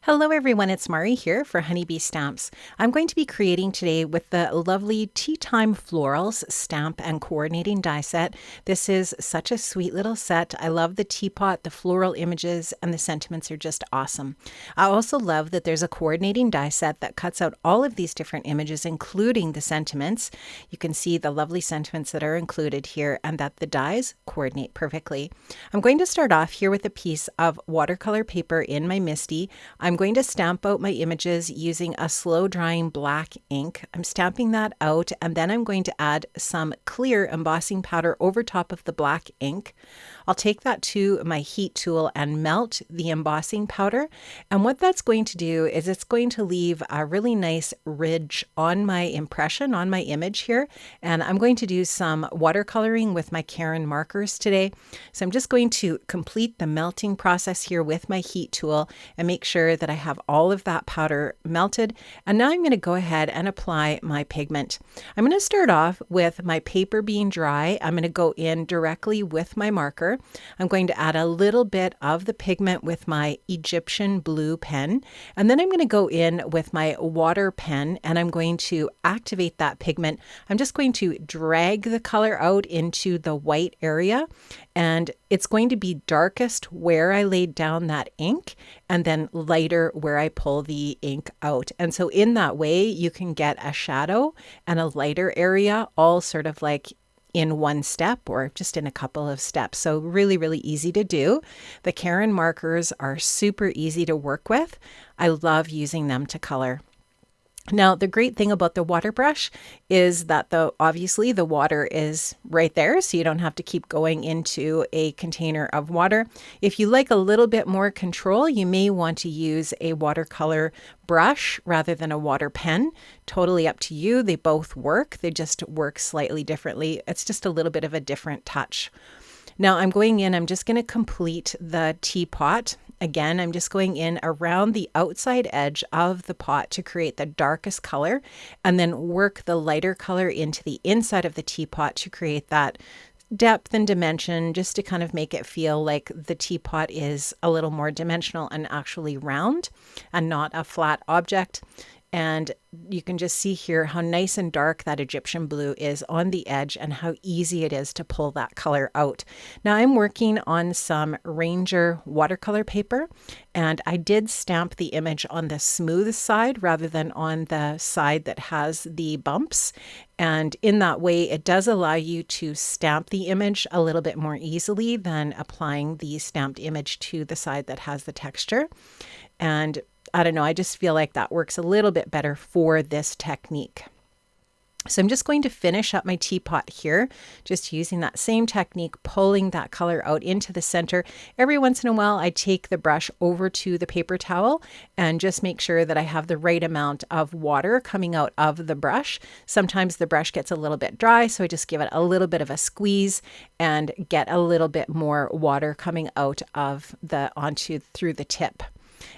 Hello everyone, it's Mari here for Honeybee Stamps. I'm going to be creating today with the lovely Teatime Florals stamp and coordinating die set. This is such a sweet little set. I love the teapot, the floral images, and the sentiments are just awesome. I also love that there's a coordinating die set that cuts out all of these different images, including the sentiments. You can see the lovely sentiments that are included here and that the dies coordinate perfectly. I'm going to start off here with a piece of watercolor paper in my MISTI. I'm going to stamp out my images using a slow drying black ink. I'm stamping that out and then I'm going to add some clear embossing powder over top of the black ink. I'll take that to my heat tool and melt the embossing powder. And what that's going to do is it's going to leave a really nice ridge on my impression, on my image here. And I'm going to do some watercoloring with my Karin Markers today. So I'm just going to complete the melting process here with my heat tool and make sure that I have all of that powder melted. And now I'm going to go ahead and apply my pigment. I'm going to start off with my paper being dry. I'm going to go in directly with my marker. I'm going to add a little bit of the pigment with my Egyptian blue pen. And then I'm going to go in with my water pen and I'm going to activate that pigment. I'm just going to drag the color out into the white area. And it's going to be darkest where I laid down that ink and then lighter where I pull the ink out. And so in that way, you can get a shadow and a lighter area all sort of like in one step or just in a couple of steps. So really, really easy to do. The Karin Markers are super easy to work with. I love using them to color. Now, the great thing about the water brush is that obviously the water is right there, so you don't have to keep going into a container of water. If you like a little bit more control, you may want to use a watercolor brush rather than a water pen. Totally up to you. They both work. They just work slightly differently. It's just a little bit of a different touch. Now I'm going in, I'm just going to complete the teapot. Again, I'm just going in around the outside edge of the pot to create the darkest color and then work the lighter color into the inside of the teapot to create that depth and dimension, just to kind of make it feel like the teapot is a little more dimensional and actually round and not a flat object. And you can just see here how nice and dark that Egyptian blue is on the edge and how easy it is to pull that color out. Now I'm working on some Ranger watercolor paper and I did stamp the image on the smooth side rather than on the side that has the bumps. And in that way, it does allow you to stamp the image a little bit more easily than applying the stamped image to the side that has the texture. And I don't know, I just feel like that works a little bit better for this technique. So I'm just going to finish up my teapot here, just using that same technique, pulling that color out into the center. Every once in a while, I take the brush over to the paper towel and just make sure that I have the right amount of water coming out of the brush. Sometimes the brush gets a little bit dry, so I just give it a little bit of a squeeze and get a little bit more water coming out of through the tip.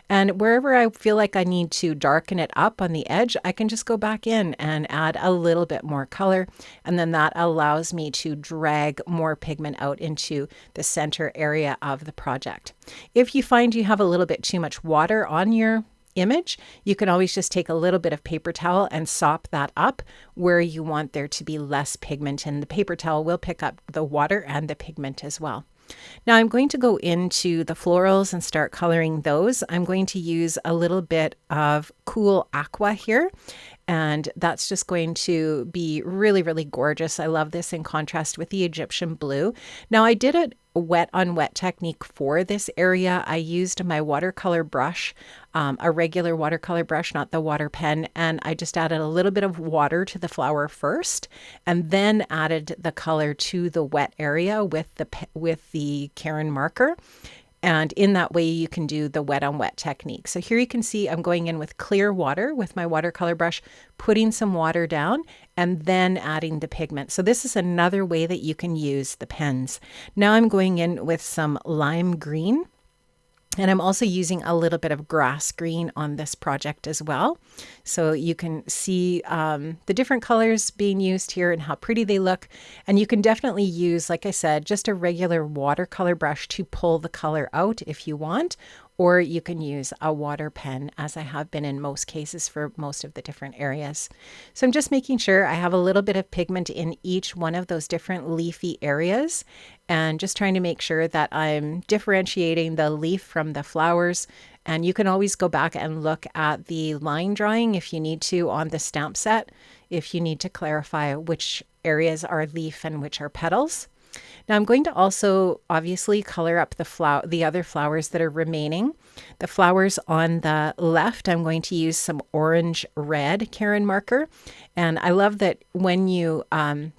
And wherever I feel like I need to darken it up on the edge, I can just go back in and add a little bit more color. And then that allows me to drag more pigment out into the center area of the project. If you find you have a little bit too much water on your image, you can always just take a little bit of paper towel and sop that up where you want there to be less pigment. And the paper towel will pick up the water and the pigment as well. Now I'm going to go into the florals and start coloring those. I'm going to use a little bit of cool Aqua here, and that's just going to be really, really gorgeous. I love this in contrast with the Egyptian blue. Now I did it wet on wet technique for this area. I used my watercolor brush, a regular watercolor brush, not the water pen, and I just added a little bit of water to the flower first and then added the color to the wet area with the Karin marker. And in that way, you can do the wet on wet technique. So here you can see I'm going in with clear water with my watercolor brush, putting some water down and then adding the pigment. So this is another way that you can use the pens. Now I'm going in with some lime green. And I'm also using a little bit of grass green on this project as well. So you can see the different colors being used here and how pretty they look. And you can definitely use, like I said, just a regular watercolor brush to pull the color out if you want, or you can use a water pen, as I have been in most cases for most of the different areas. So I'm just making sure I have a little bit of pigment in each one of those different leafy areas, and just trying to make sure that I'm differentiating the leaf from the flowers. And you can always go back and look at the line drawing if you need to on the stamp set, if you need to clarify which areas are leaf and which are petals. Now I'm going to also obviously color up the other flowers that are remaining. The flowers on the left, I'm going to use some orange red Karin marker. And I love that when you add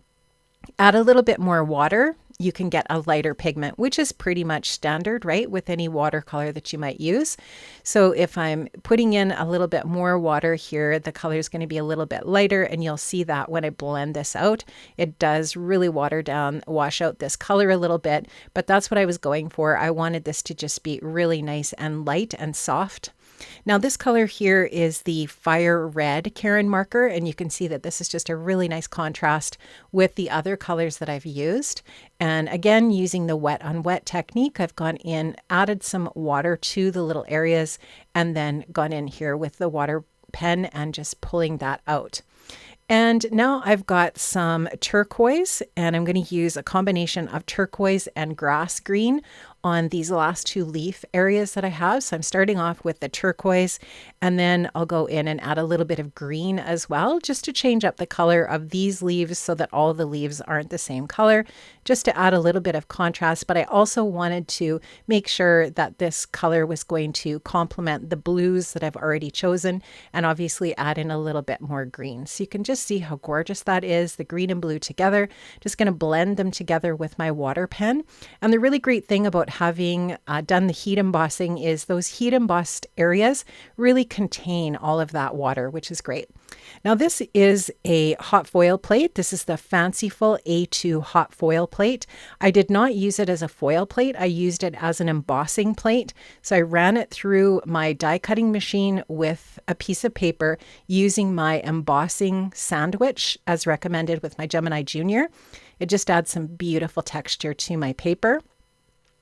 a little bit more water, you can get a lighter pigment, which is pretty much standard, right, with any watercolor that you might use. So if I'm putting in a little bit more water here, the color is going to be a little bit lighter, and you'll see that when I blend this out, it does really wash out this color a little bit, but that's what I was going for. I wanted this to just be really nice and light and soft. Now this color here is the fire red Karin marker, and you can see that this is just a really nice contrast with the other colors that I've used. And again, using the wet on wet technique, I've gone in, added some water to the little areas, and then gone in here with the water pen and just pulling that out. And now I've got some turquoise, and I'm going to use a combination of turquoise and grass green on these last two leaf areas that I have. So I'm starting off with the turquoise, and then I'll go in and add a little bit of green as well, just to change up the color of these leaves so that all the leaves aren't the same color, just to add a little bit of contrast. But I also wanted to make sure that this color was going to complement the blues that I've already chosen, and obviously add in a little bit more green. So you can just see how gorgeous that is, the green and blue together. Just going to blend them together with my water pen. And the really great thing about having done the heat embossing is those heat embossed areas really contain all of that water, which is great. Now this is a hot foil plate. This is the Fanciful A2 hot foil plate. I did not use it as a foil plate. I used it as an embossing plate. So I ran it through my die cutting machine with a piece of paper using my embossing sandwich as recommended with my Gemini Junior. It just adds some beautiful texture to my paper.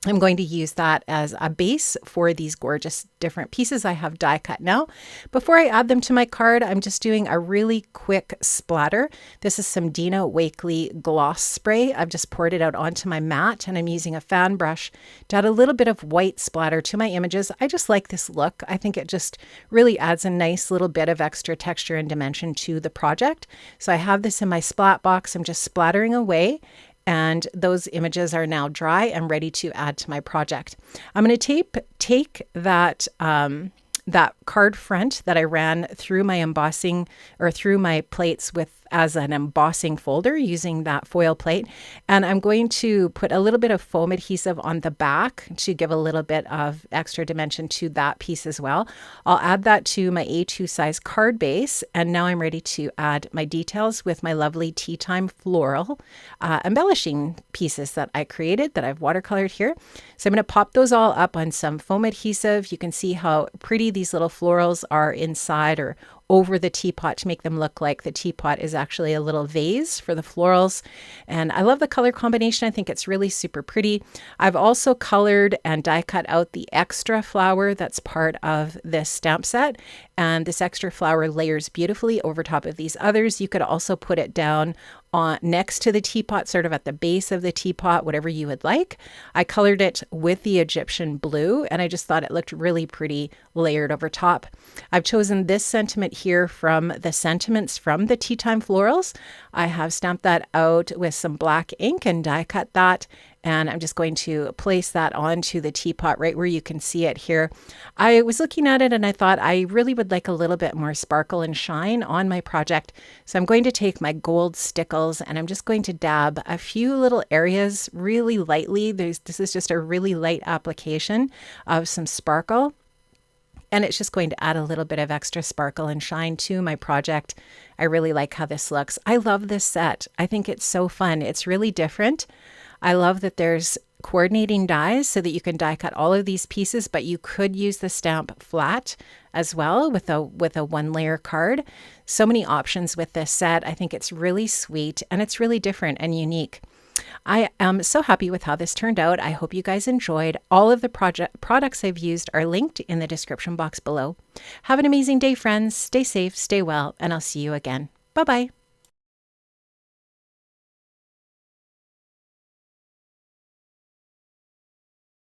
I'm going to use that as a base for these gorgeous different pieces I have die cut now. Before I add them to my card, I'm just doing a really quick splatter. This is some Dina Wakley gloss spray. I've just poured it out onto my mat, and I'm using a fan brush to add a little bit of white splatter to my images. I just like this look. I think it just really adds a nice little bit of extra texture and dimension to the project. So I have this in my splat box. I'm just splattering away. And those images are now dry and ready to add to my project. I'm going to take that that card front that I ran through my embossing or through my plates with as an embossing folder using that foil plate. And I'm going to put a little bit of foam adhesive on the back to give a little bit of extra dimension to that piece as well. I'll add that to my A2 size card base. And now I'm ready to add my details with my lovely Teatime Floral embellishing pieces that I created that I've watercolored here. So I'm going to pop those all up on some foam adhesive. You can see how pretty these little florals are inside or over the teapot to make them look like the teapot is actually a little vase for the florals. And I love the color combination. I think it's really super pretty. I've also colored and die cut out the extra flower that's part of this stamp set. And this extra flower layers beautifully over top of these others. You could also put it down on next to the teapot, sort of at the base of the teapot, whatever you would like. I colored it with the Egyptian blue, and I just thought it looked really pretty layered over top. I've chosen this sentiment here from the sentiments from the Teatime Florals. I have stamped that out with some black ink and die cut that. And I'm just going to place that onto the teapot right where you can see it here. I was looking at it and I thought I really would like a little bit more sparkle and shine on my project. So I'm going to take my gold stickles and I'm just going to dab a few little areas really lightly. This is just a really light application of some sparkle. And it's just going to add a little bit of extra sparkle and shine to my project. I really like how this looks. I love this set. I think it's so fun. It's really different. I love that there's coordinating dies so that you can die cut all of these pieces, but you could use the stamp flat as well with a one layer card. So many options with this set. I think it's really sweet and it's really different and unique. I am so happy with how this turned out. I hope you guys enjoyed. All of the products I've used are linked in the description box below. Have an amazing day, friends. Stay safe, stay well, and I'll see you again. Bye-bye.